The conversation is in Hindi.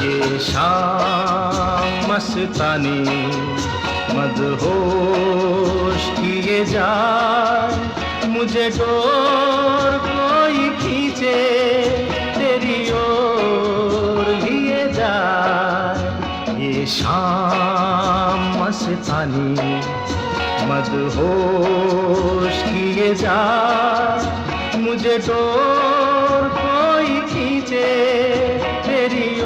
ये शाम मस्तानी मदहोश किए जाए, मुझे डोर कोई खींचे तेरी ओर लिए जाए। ये शाम मस्तानी मदहोश किए जाए, मुझे डोर